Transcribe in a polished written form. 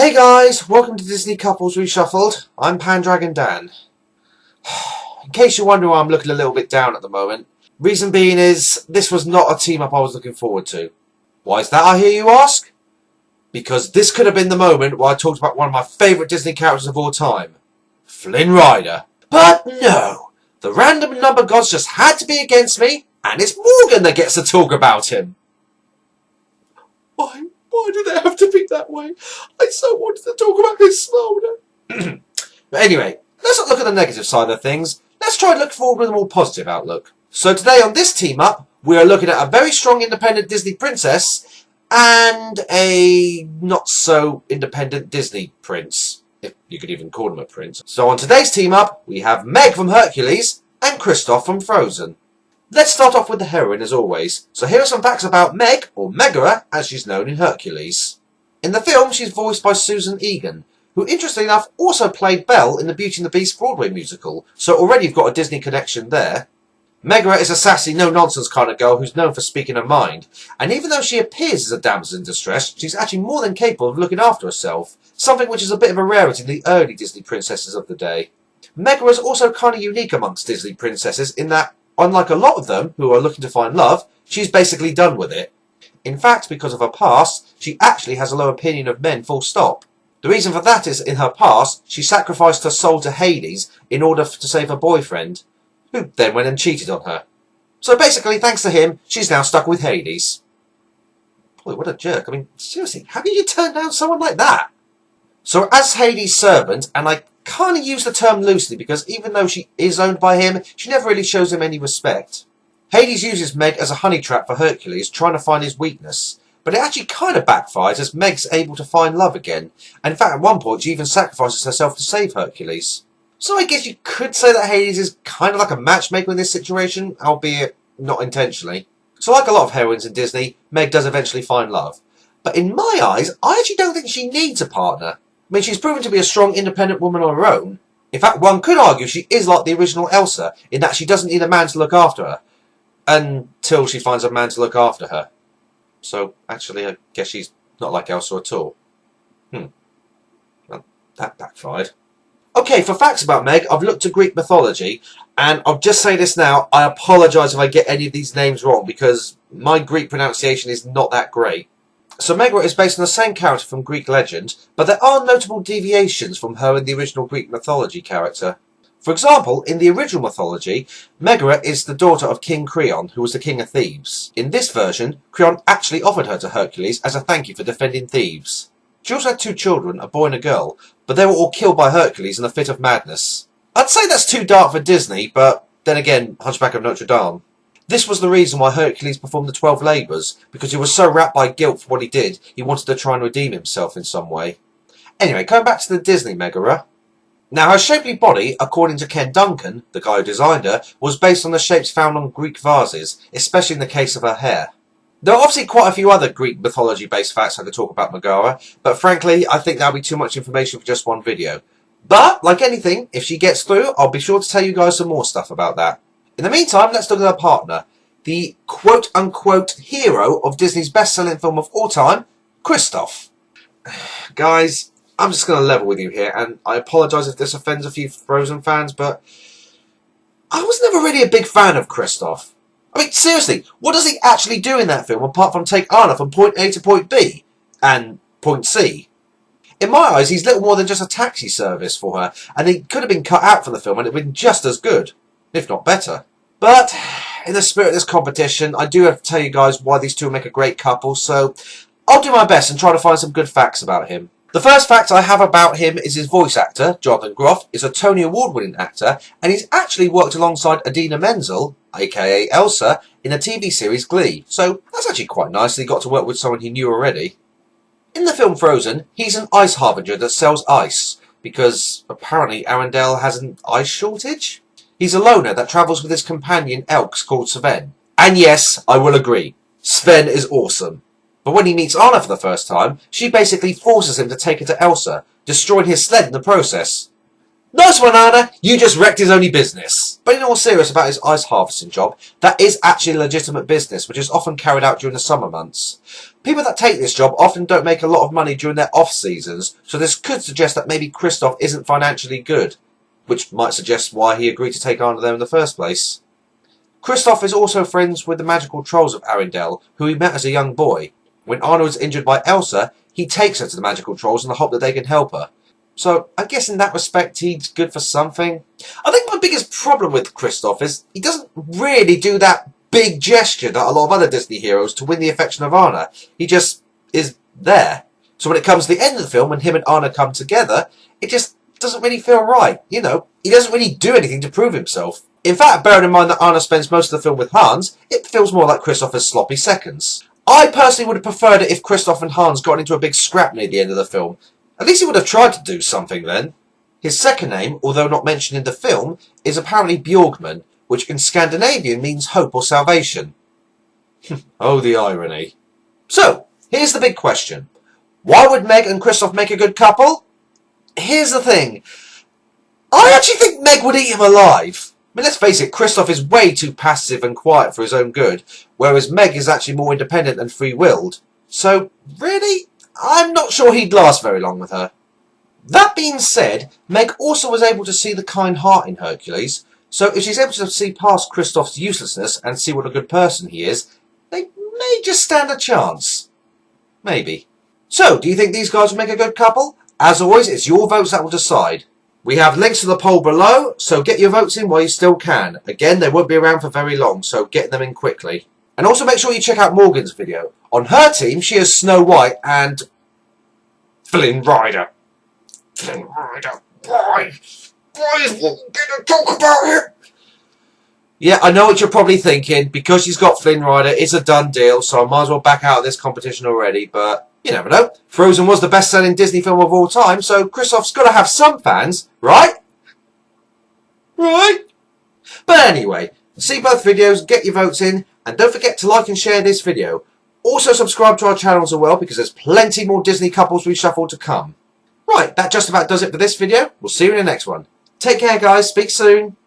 Hey guys, welcome to Disney Couples Reshuffled. I'm Pandragon Dan. In case you're wondering why I'm looking a little bit down at the moment, reason being is this was not a team up I was looking forward to. Why is that, I hear you ask? Because this could have been the moment where I talked about one of my favourite Disney characters of all time, Flynn Rider. But no, the random number gods just had to be against me, and it's Morgan that gets to talk about him. Why did it have to be that way? I so wanted to talk about his slower. But anyway, let's not look at the negative side of things. Let's try and look forward with a more positive outlook. So today on this team up, we are looking at a very strong independent Disney princess and a not so independent Disney prince, if you could even call him a prince. So on today's team up, we have Meg from Hercules and Kristoff from Frozen. Let's start off with the heroine as always. So here are some facts about Meg, or Megara, as she's known in Hercules. In the film, she's voiced by Susan Egan, who interestingly enough also played Belle in the Beauty and the Beast Broadway musical, so already you've got a Disney connection there. Megara is a sassy, no-nonsense kind of girl who's known for speaking her mind, and even though she appears as a damsel in distress, she's actually more than capable of looking after herself, something which is a bit of a rarity in the early Disney princesses of the day. Megara is also kind of unique amongst Disney princesses in that, unlike a lot of them who are looking to find love, she's basically done with it. In fact, because of her past, she actually has a low opinion of men full stop. The reason for that is, in her past, she sacrificed her soul to Hades in order to save her boyfriend, who then went and cheated on her. So basically, thanks to him, she's now stuck with Hades. Boy, what a jerk. I mean, seriously, how can you turn down someone like that? So as Hades' servant, and I kind of use the term loosely because even though she is owned by him, she never really shows him any respect. Hades uses Meg as a honey trap for Hercules, trying to find his weakness. But it actually kind of backfires as Meg's able to find love again. And in fact, at one point, she even sacrifices herself to save Hercules. So I guess you could say that Hades is kind of like a matchmaker in this situation, albeit not intentionally. So like a lot of heroines in Disney, Meg does eventually find love. But in my eyes, I actually don't think she needs a partner. I mean, she's proven to be a strong, independent woman on her own. In fact, one could argue she is like the original Elsa, in that she doesn't need a man to look after her. Until she finds a man to look after her. So, actually, I guess she's not like Elsa at all. Well, that backfired. Okay, for facts about Meg, I've looked to Greek mythology, and I'll just say this now, I apologise if I get any of these names wrong, because my Greek pronunciation is not that great. So Megara is based on the same character from Greek legend, but there are notable deviations from her in the original Greek mythology character. For example, in the original mythology, Megara is the daughter of King Creon, who was the king of Thebes. In this version, Creon actually offered her to Hercules as a thank you for defending Thebes. She also had two children, a boy and a girl, but they were all killed by Hercules in a fit of madness. I'd say that's too dark for Disney, but then again, Hunchback of Notre Dame. This was the reason why Hercules performed the 12 labours, because he was so wrapped by guilt for what he did, he wanted to try and redeem himself in some way. Anyway, going back to the Disney Megara. Now, her shapely body, according to Ken Duncan, the guy who designed her, was based on the shapes found on Greek vases, especially in the case of her hair. There are obviously quite a few other Greek mythology-based facts I could talk about Megara, but frankly, I think that would be too much information for just one video. But, like anything, if she gets through, I'll be sure to tell you guys some more stuff about that. In the meantime, let's look at her partner, the quote-unquote hero of Disney's best-selling film of all time, Kristoff. Guys, I'm just going to level with you here, and I apologise if this offends a few Frozen fans, but I was never really a big fan of Kristoff. I mean, seriously, what does he actually do in that film apart from take Anna from point A to point B and point C? In my eyes, he's little more than just a taxi service for her, and he could have been cut out from the film and it would have been just as good, if not better. But, in the spirit of this competition, I do have to tell you guys why these two make a great couple, so I'll do my best and try to find some good facts about him. The first fact I have about him is his voice actor, Jonathan Groff, is a Tony Award-winning actor, and he's actually worked alongside Idina Menzel, aka Elsa, in the TV series Glee, so that's actually quite nice that he got to work with someone he knew already. In the film Frozen, he's an ice harbinger that sells ice, because apparently Arendelle has an ice shortage? He's a loner that travels with his companion Elks called Sven. And yes, I will agree, Sven is awesome. But when he meets Anna for the first time, she basically forces him to take her to Elsa, destroying his sled in the process. Nice one, Anna. You just wrecked his only business. But in all seriousness about his ice harvesting job, that is actually a legitimate business, which is often carried out during the summer months. People that take this job often don't make a lot of money during their off seasons, so this could suggest that maybe Kristoff isn't financially good, which might suggest why he agreed to take Anna there in the first place. Kristoff is also friends with the magical trolls of Arendelle, who he met as a young boy. When Anna was injured by Elsa, he takes her to the magical trolls in the hope that they can help her. So, I guess in that respect, he's good for something. I think my biggest problem with Kristoff is he doesn't really do that big gesture that a lot of other Disney heroes to win the affection of Anna. He just is there. So when it comes to the end of the film, when him and Anna come together, it just doesn't really feel right. You know, he doesn't really do anything to prove himself. In fact, bearing in mind that Anna spends most of the film with Hans, it feels more like Kristoff has sloppy seconds. I personally would have preferred it if Kristoff and Hans got into a big scrap near the end of the film. At least he would have tried to do something then. His second name, although not mentioned in the film, is apparently Bjorgman, which in Scandinavian means hope or salvation. Oh, the irony. So, here's the big question. Why would Meg and Kristoff make a good couple? Here's the thing. I actually think Meg would eat him alive. I mean, let's face it, Kristoff is way too passive and quiet for his own good, whereas Meg is actually more independent and free-willed. So, really? I'm not sure he'd last very long with her. That being said, Meg also was able to see the kind heart in Hercules, so if she's able to see past Kristoff's uselessness and see what a good person he is, they may just stand a chance. Maybe. So, do you think these guys will make a good couple? As always, it's your votes that will decide. We have links to the poll below, so get your votes in while you still can. Again, they won't be around for very long, so get them in quickly. And also make sure you check out Morgan's video. On her team, she has Snow White and Flynn Rider. Flynn Rider. Why? Why is one going to talk about him? Yeah, I know what you're probably thinking. Because she's got Flynn Rider, it's a done deal, so I might as well back out of this competition already, but you never know. Frozen was the best-selling Disney film of all time, so Kristoff's got to have some fans, right? Right? But anyway, see both videos, get your votes in, and don't forget to like and share this video. Also subscribe to our channel as well, because there's plenty more Disney couples reshuffled to come. Right, that just about does it for this video. We'll see you in the next one. Take care, guys. Speak soon.